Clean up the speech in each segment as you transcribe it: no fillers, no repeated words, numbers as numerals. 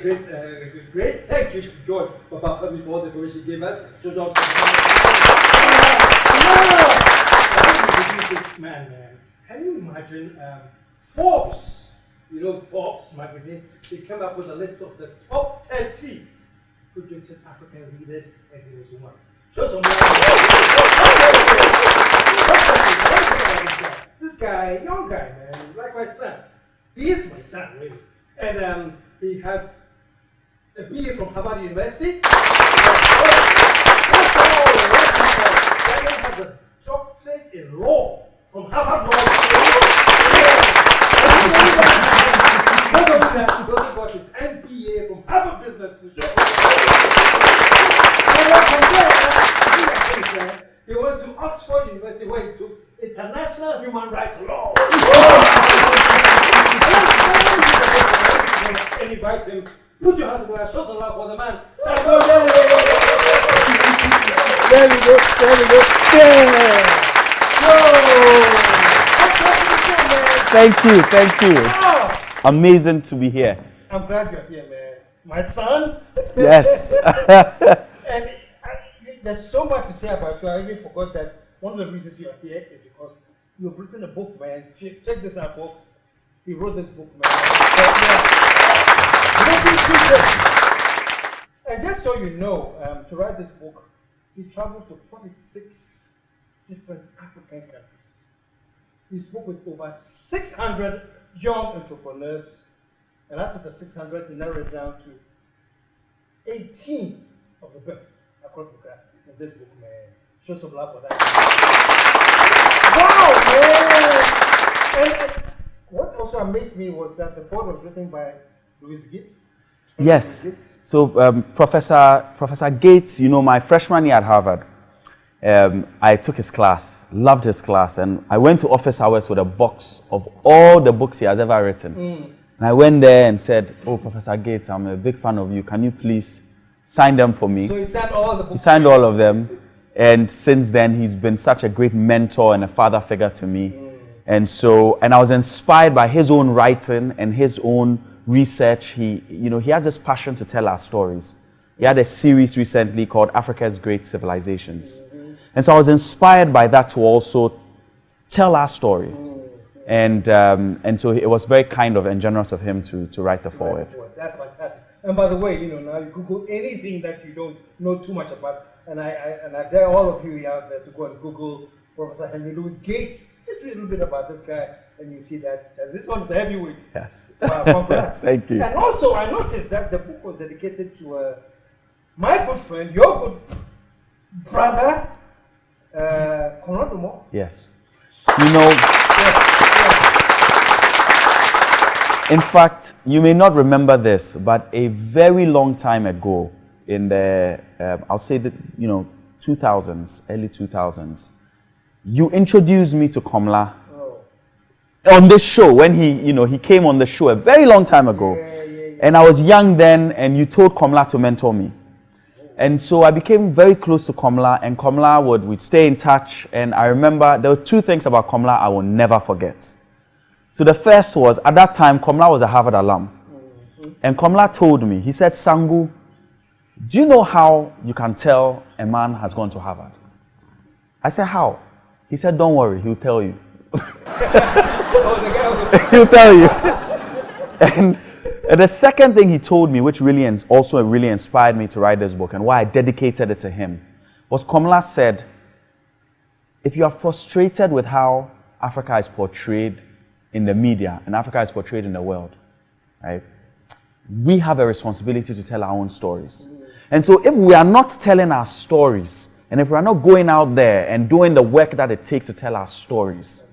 great thank you to Joy Papa Femi for all the information he gave us. So don't this man. Can you imagine Forbes? You know Forbes magazine? They came up with a list of the top 30 projected African leaders, and he was one. Show some love. This guy, young guy, man, like my son. He is my son, really. And he has a BA from Harvard University. He has a doctorate in law from Harvard Law School. He also got his MBA from Harvard Business School. He went to Oxford University where he took international human rights law. And invite him. Put your hands together, show some love for the man. Sangu Delle. There we go. Thank you. Oh. Amazing to be here. I'm glad you're here, man. My son. Yes. And there's so much to say about you. I even forgot that one of the reasons you're here is because you've written a book, man. Check this out, folks. He wrote this book, man. And just so you know, to write this book, he traveled to 46 different African countries. He spoke with over 600 young entrepreneurs, and after the 600, he narrowed it down to 18 of the best across the globe in this book, man. Show some love for that. Wow, man! And what also amazed me was that the foreword was written by Louis Gates. Yes. So Professor Gates, you know, my freshman year at Harvard, I took his class, loved his class, and I went to office hours with a box of all the books he has ever written. And I went there and said, "Oh, Professor Gates, I'm a big fan of you. Can you please sign them for me?" So he signed all the books? He signed all of them. And since then, he's been such a great mentor and a father figure to me. And I was inspired by his own writing and his own research. He has this passion to tell our stories. He had a series recently called Africa's Great Civilizations. And so I was inspired by that to also tell our story. And so it was very kind of and generous of him to write the foreword. That's fantastic. And by the way, now you Google anything that you don't know too much about. And I dare all of you out there to go and Google Professor Henry Louis Gates. Just read a little bit about this guy, and you see that this one's a heavyweight. Yes. Congrats. Thank you. And also, I noticed that the book was dedicated to my good friend, your good brother, Konodumo. Yes. In fact, you may not remember this, but a very long time ago, in the, I'll say that, 2000s, early 2000s, you introduced me to Komla on this show when he came on the show a very long time ago. And I was young then, and you told Komla to mentor me. And so I became very close to Komla, and Komla would stay in touch. And I remember there were two things about Komla I will never forget. So the first was, at that time, Komla was a Harvard alum. And Komla told me, he said, "Sangu, do you know how you can tell a man has gone to Harvard?" I said, "How?" He said, "Don't worry, he'll tell you." He'll tell you. And the second thing he told me, which really inspired me to write this book and why I dedicated it to him, was Komla said, if you are frustrated with how Africa is portrayed in the media and Africa is portrayed in the world, right? We have a responsibility to tell our own stories. And so if we are not telling our stories, and if we are not going out there and doing the work that it takes to tell our stories,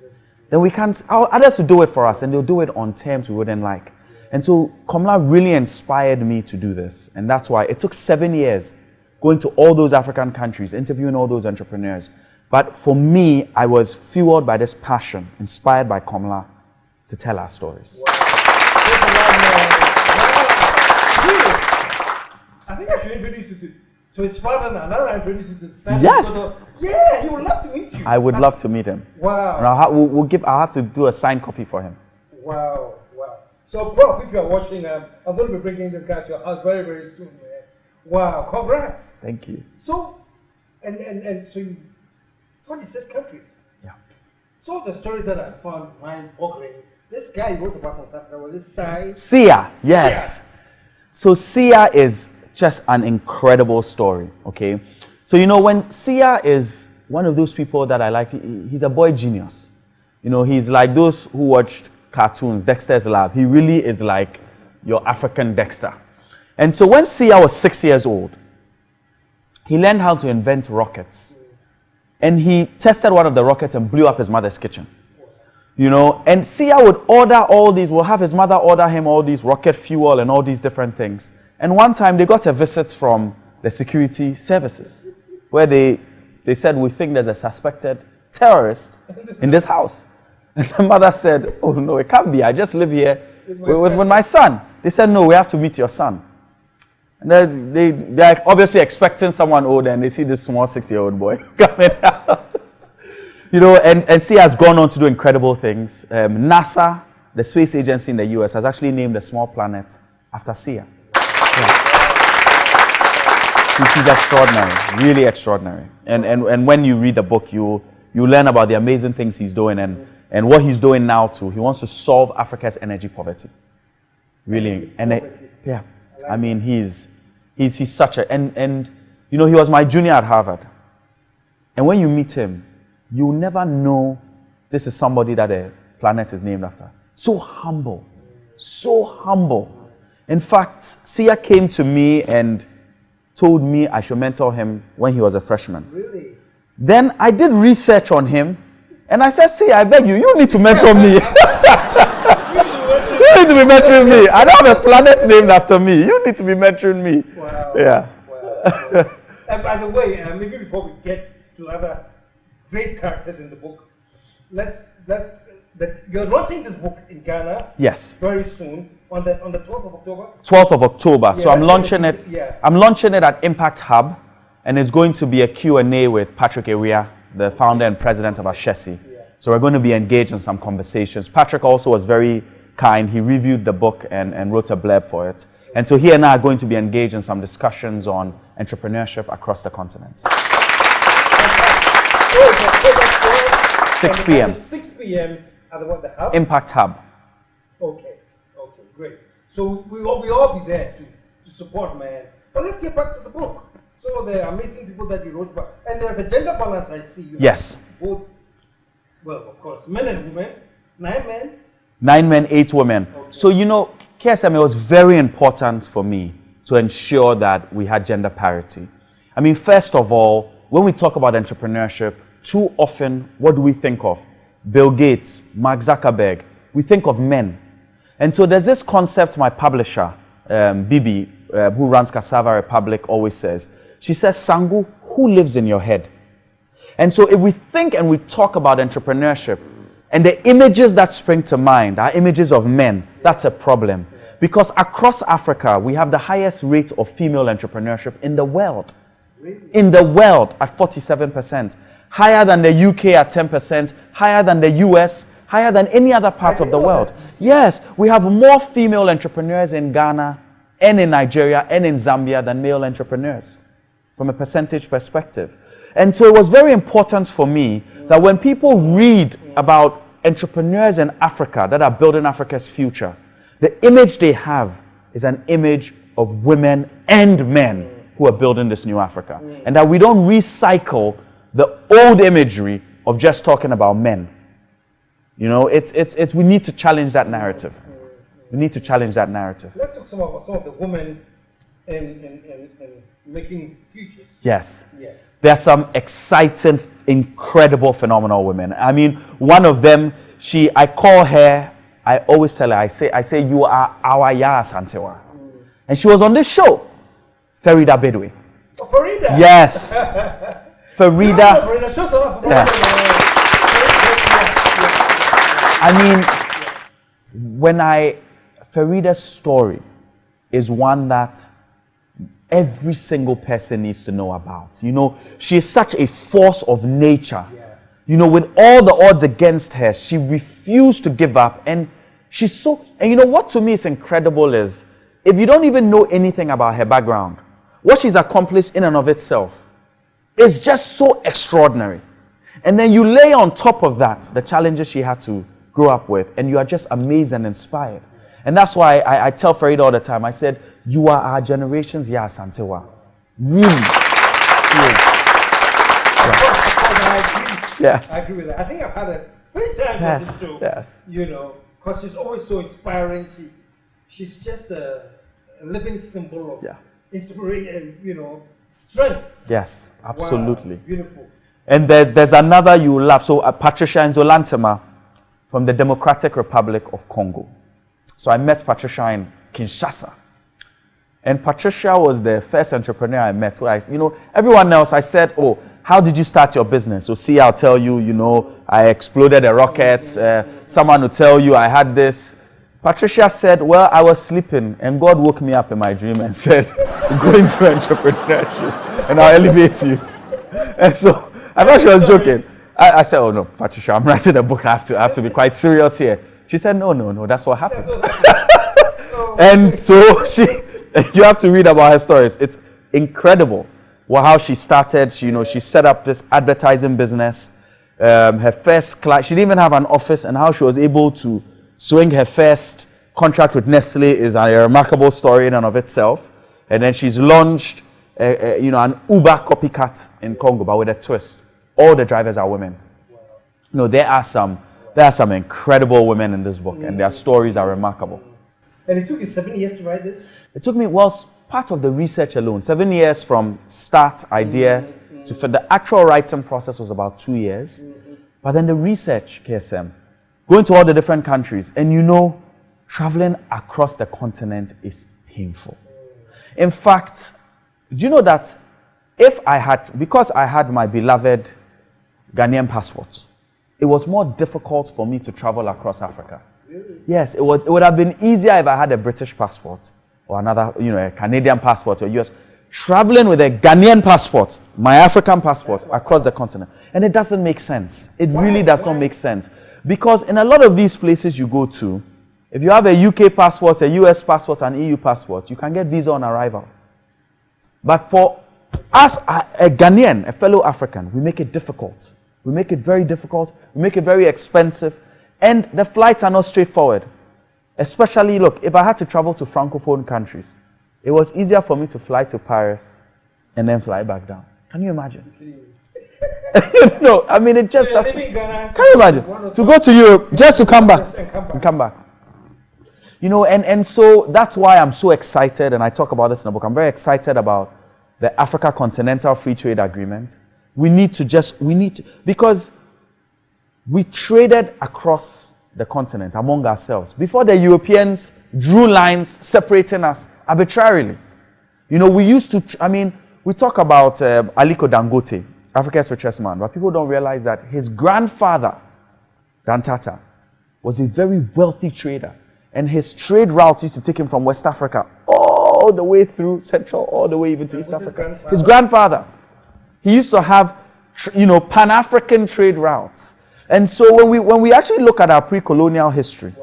then we can't, others will do it for us, and they'll do it on terms we wouldn't like. And so Komla really inspired me to do this. And that's why it took 7 years going to all those African countries, interviewing all those entrepreneurs. But for me, I was fueled by this passion, inspired by Komla, to tell our stories. Wow. I think I should introduce you to his father now. Now I introduce you to the son. Yes. Yeah, he would love to meet you. I would love to meet him. Wow. And I'll have to do a signed copy for him. Wow. So, Prof, if you're watching, I'm going to be bringing this guy to your house very, very soon, man. Wow, congrats. Thank you. So, and so you, 46 countries. Yeah. Some of the stories that I found mind-boggling. This guy you wrote about from South Africa, was it Sai? Sia, yes. So Sia is just an incredible story, okay? So, you know, when Sia is one of those people that I like, he's a boy genius. You know, he's like those who watched cartoons, Dexter's Lab. He really is like your African Dexter. And so when Sia was 6 years old, he learned how to invent rockets. And he tested one of the rockets and blew up his mother's kitchen. You know, and Sia would order all these, will have his mother order him all these rocket fuel and all these different things. And one time they got a visit from the security services where they said, we think there's a suspected terrorist in this house. And the mother said, oh no, it can't be. I just live here with my son. They said, no, we have to meet your son. And they're obviously expecting someone older, and they see this small 6-year-old boy coming out. You know, and Sia has gone on to do incredible things. NASA, the space agency in the US, has actually named a small planet after Sia. Yeah. She's extraordinary, really extraordinary. And when you read the book, you learn about the amazing things he's doing and what he's doing now too. He wants to solve Africa's energy poverty. Really. Yeah. I mean, he's such a, and you know, he was my junior at Harvard. And when you meet him, you'll never know this is somebody that a planet is named after. So humble. So humble. In fact, Sia came to me and told me I should mentor him when he was a freshman. Really? Then I did research on him, and I said, Sia, I beg you, you need to mentor me. You need to be mentoring me. I don't have a planet named after me. You need to be mentoring me. Wow. Yeah. Wow. And by the way, maybe before we get to other great characters in the book, you're launching this book in Ghana. Yes. Very soon on the 12th of October. 12th of October. Yeah, so I'm launching it. Yeah. I'm launching it at Impact Hub, and it's going to be a Q&A with Patrick Ewia, the founder and president of Ashesi. Yeah. So we're going to be engaged in some conversations. Patrick also was very kind. He reviewed the book and wrote a blurb for it. And so he and I are going to be engaged in some discussions on entrepreneurship across the continent. 6 p.m. 6 p.m. at the Hub? Impact Hub. Okay, great. So we all be there to support, man. But let's get back to the book. Some of the amazing people that you wrote about. And there's a gender balance I see. Yes. Both, well, of course, men and women. 9 men. 9 men, 8 women. Okay. So, you know, KSM, it was very important for me to ensure that we had gender parity. I mean, first of all, when we talk about entrepreneurship, too often, what do we think of? Bill Gates, Mark Zuckerberg. We think of men. And so there's this concept my publisher, Bibi, who runs Cassava Republic, always says. She says, Sangu, who lives in your head? And so if we think and we talk about entrepreneurship, and the images that spring to mind are images of men, that's a problem. Because across Africa, we have the highest rate of female entrepreneurship in the world. Really? In the world at 47%. Higher than the UK at 10%, higher than the US, higher than any other part of the world. Yes, we have more female entrepreneurs in Ghana and in Nigeria and in Zambia than male entrepreneurs from a percentage perspective. And so it was very important for me that when people read about entrepreneurs in Africa that are building Africa's future, the image they have is an image of women and men who are building this new Africa. And that we don't recycle the old imagery of just talking about men. You know, we need to challenge that narrative. We need to challenge that narrative. Let's talk about some of the women in making futures. Yes. Yeah. There are some exciting, incredible, phenomenal women. I mean, one of them, I call her, I always tell her, I say, you are our Yaa Asantewaa. And she was on this show, Farida Bedwe. Oh, Farida? Yes. Farida. Farida, show some of Yes. I mean, Farida's story is one that every single person needs to know about. You know, she is such a force of nature. Yeah. You know, with all the odds against her, she refused to give up. And She's so, and you know what to me is incredible is, if you don't even know anything about her background, what she's accomplished in and of itself is just so extraordinary. And then you lay on top of that the challenges she had to grow up with, and you are just amazed and inspired. And that's why I tell Farid all the time, I said, you are our generation's Yaa Asantewaa. Really. Yes. I agree with that. I think I've had it 3 times on this show. Yes. You know, because she's always so inspiring. She's just a living symbol of inspiration, you know, strength. Yes, absolutely. Wow, beautiful. And there's another you will love. So Patricia Nzolantema from the Democratic Republic of Congo. So I met Patricia in Kinshasa. And Patricia was the first entrepreneur I met. Where everyone else, I said, oh, how did you start your business? So see, I'll tell you, I exploded a rocket. Someone will tell you I had this. Patricia said, well, I was sleeping and God woke me up in my dream and said, go into entrepreneurship and I'll elevate you. And so I thought she was joking. I said, oh no, Patricia, I'm writing a book. I have to be quite serious here. She said, no, that's what happened. And so you have to read about her stories. It's incredible how she started. She set up this advertising business. Her first client, she didn't even have an office, and how she was able to swing her first contract with Nestle is a remarkable story in and of itself. And then she's launched, an Uber copycat in Congo, but with a twist. All the drivers are women. Wow. There are some incredible women in this book, and their stories are remarkable. And it took you 7 years to write this? It took me, part of the research alone, 7 years from start idea to for the actual writing process was about 2 years. But then the research, KSM, going to all the different countries, and traveling across the continent is painful. In fact, do you know that because I had my beloved Ghanaian passport, it was more difficult for me to travel across Africa. Really? Yes, it would have been easier if I had a British passport or another, a Canadian passport or US. Traveling with a Ghanaian passport, my African passport, across the continent. And it doesn't make sense. It really does not make sense. Because in a lot of these places you go to, if you have a UK passport, a US passport, and EU passport, you can get visa on arrival. But for us, a Ghanaian, a fellow African, we make it difficult. We make it very difficult. We make it very expensive. And the flights are not straightforward. Especially, look, if I had to travel to Francophone countries, it was easier for me to fly to Paris and then fly back down. Can you imagine? No, I mean, it just doesn't. Can you imagine? To go to Europe, just to come back. And come back. And so that's why I'm so excited, and I talk about this in the book. I'm very excited about the Africa Continental Free Trade Agreement. Because we traded across the continent among ourselves before the Europeans drew lines separating us arbitrarily. We used to, we talk about Aliko Dangote, Africa's richest man, but people don't realize that his grandfather, Dan Tata, was a very wealthy trader. And his trade routes used to take him from West Africa all the way through Central, all the way even to East Africa. His grandfather. He used to have, Pan-African trade routes. And so when we actually look at our pre-colonial history,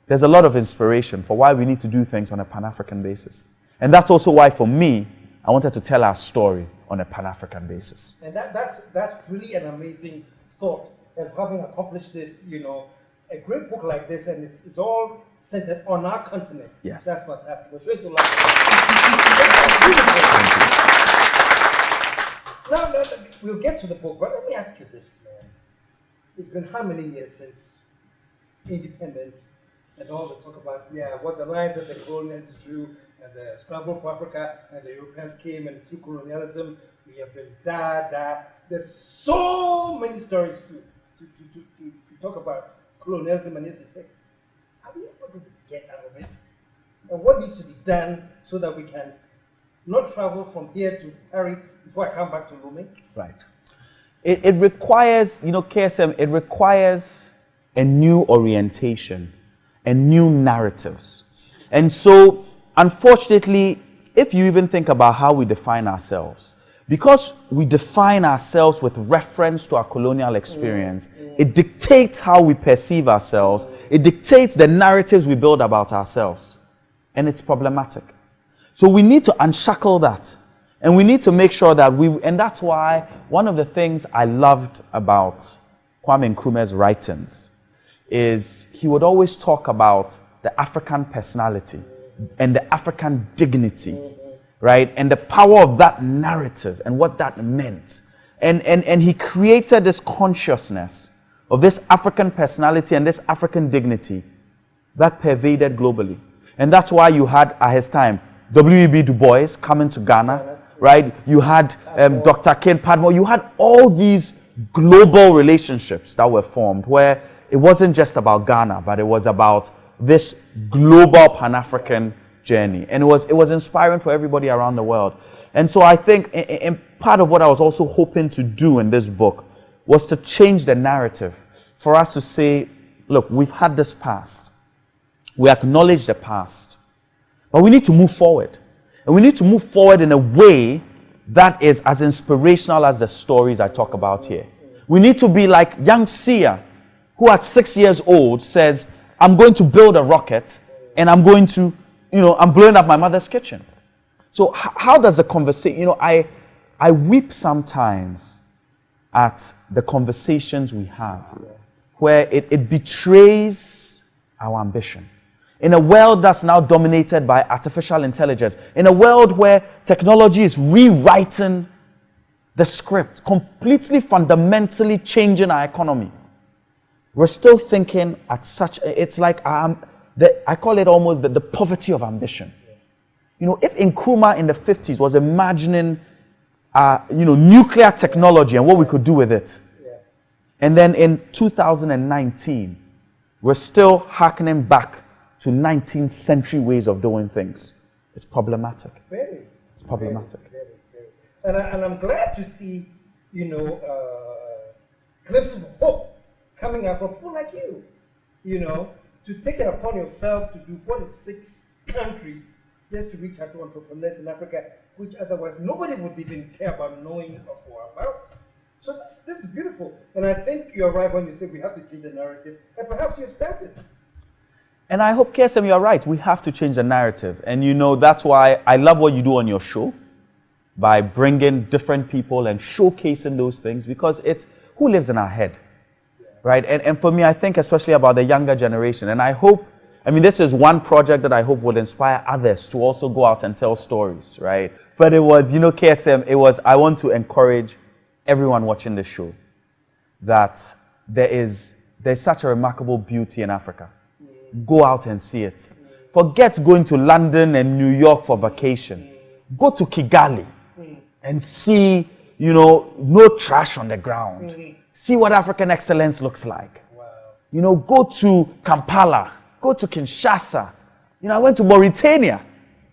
there's a lot of inspiration for why we need to do things on a Pan-African basis. And that's also why, for me, I wanted to tell our story on a Pan-African basis. And that's really an amazing thought. And having accomplished this, a great book like this, and it's all centered on our continent. Yes. That's fantastic. We're showing so much. Now, we'll get to the book, but let me ask you this, man. It's been how many years since independence and all the talk about, what the lines that the colonials drew and the struggle for Africa, and the Europeans came, and through colonialism, we have been There's so many stories to talk about colonialism and its effects. Are we ever going to get out of it? And what needs to be done so that we can not travel from here to Paris before I come back to Lomé? Right. It requires, KSM, it requires a new orientation and new narratives. And so, unfortunately, if you even think about how we define ourselves, because we define ourselves with reference to our colonial experience, it dictates how we perceive ourselves. It dictates the narratives we build about ourselves. And it's problematic. So we need to unshackle that. And we need to make sure that and that's why one of the things I loved about Kwame Nkrumah's writings is he would always talk about the African personality and the African dignity, right? And the power of that narrative and what that meant. And he created this consciousness of this African personality and this African dignity that pervaded globally. And that's why you had, at his time, W.E.B. Du Bois coming to Ghana, right? You had Dr. King Padmore. You had all these global relationships that were formed where it wasn't just about Ghana, but it was about this global Pan-African journey. And it was inspiring for everybody around the world. And so I think in part of what I was also hoping to do in this book was to change the narrative for us to say, look, we've had this past. We acknowledge the past. But we need to move forward. And we need to move forward in a way that is as inspirational as the stories I talk about here. We need to be like young Sia, who at 6 years old says, I'm going to build a rocket and I'm going to, I'm blowing up my mother's kitchen. So how does the conversation, I weep sometimes at the conversations we have where it betrays our ambition. In a world that's now dominated by artificial intelligence, in a world where technology is rewriting the script, completely fundamentally changing our economy, we're still thinking at it's like, I call it almost the poverty of ambition. If Nkrumah in the 50s was imagining, nuclear technology and what we could do with it, and then in 2019, we're still harkening back to 19th century ways of doing things. It's problematic. Very. It's problematic. Very. And I'm glad to see, glimpses of hope coming out from people like you, to take it upon yourself to do 46 countries just to reach out to entrepreneurs in Africa, which otherwise nobody would even care about knowing or about. So this is beautiful. And I think you're right when you say we have to change the narrative, and perhaps you've started. And I hope, KSM, you're right. We have to change the narrative. And that's why I love what you do on your show, by bringing different people and showcasing those things, because who lives in our head, right? And for me, I think especially about the younger generation. And I hope, this is one project that I hope will inspire others to also go out and tell stories, right? But it was, KSM, I want to encourage everyone watching the show that there's such a remarkable beauty in Africa. Go out and see it. Forget going to London and New York for vacation. Go to Kigali and see, no trash on the ground. See what African excellence looks like. Wow. Go to Kampala. Go to Kinshasa. I went to Mauritania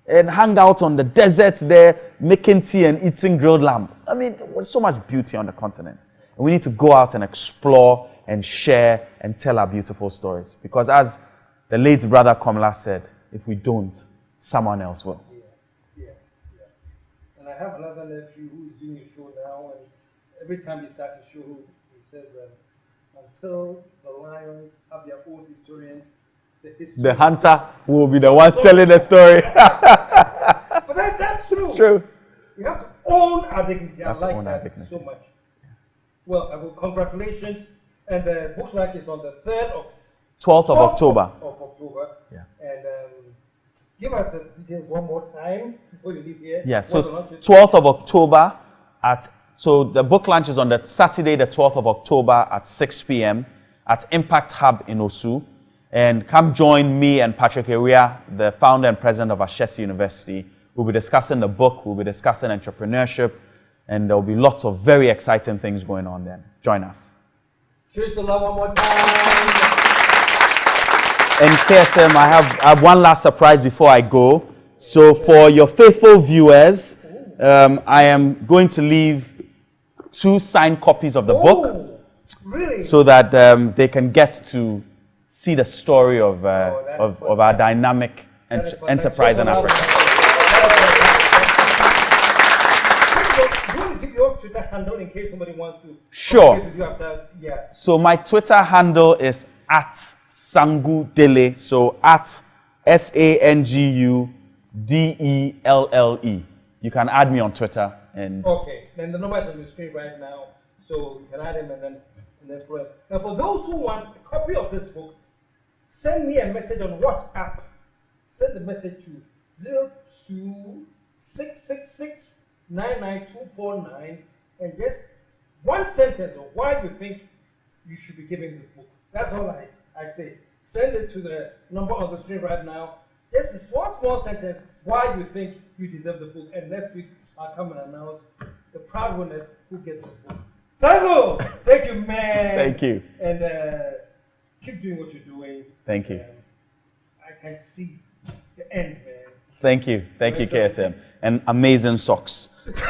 and hung out on the desert there, making tea and eating grilled lamb. There's so much beauty on the continent. And we need to go out and explore and share and tell our beautiful stories. Because as the late brother Komla said, if we don't, someone else will. Yeah. And I have another nephew who's doing a show now, and every time he starts a show, he says, until the lions have their own historians, the hunter will be the one telling the story. But that's true. It's true. We have to own our dignity. I like that so much. Well, congratulations. And the book launch is on the 12th of October. Yeah. And give us the details one more time before you leave here. Yeah, so 12th of October so the book launch is on the Saturday, the 12th of October at 6 p.m. at Impact Hub in Osu. And come join me and Patrick Ewia, the founder and president of Ashesi University. We'll be discussing the book, we'll be discussing entrepreneurship, and there will be lots of very exciting things going on then. Join us. Show some love one more time. And KSM, I have one last surprise before I go. So for your faithful viewers, I am going to leave 2 signed copies of the book. Really? So that they can get to see the story of our dynamic enterprise in Africa. Twitter handle in case somebody wants to Sure. communicate with you after? Yeah. So my Twitter handle is at Sangu Delle. So at SANGUDELLE. You can add me on Twitter and Okay. Then the number is on the screen right now, so you can add him and then follow him. Now, for those who want a copy of this book, send me a message on WhatsApp. Send the message to 02666999249 and just one sentence of why you think you should be giving this book. That's all I say. Send it to the number on the screen right now. Just one small sentence why you think you deserve the book. And next week I'll come and announce the proud winners who get this book. Sangu, thank you, man. Thank you. And keep doing what you're doing. Thank you. I can see the end, man. Thank you. Thank you, KSM. And amazing socks. See you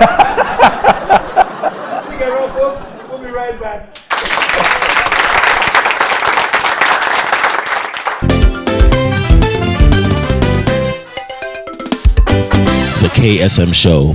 around, folks. We'll be right back. The KSM Show.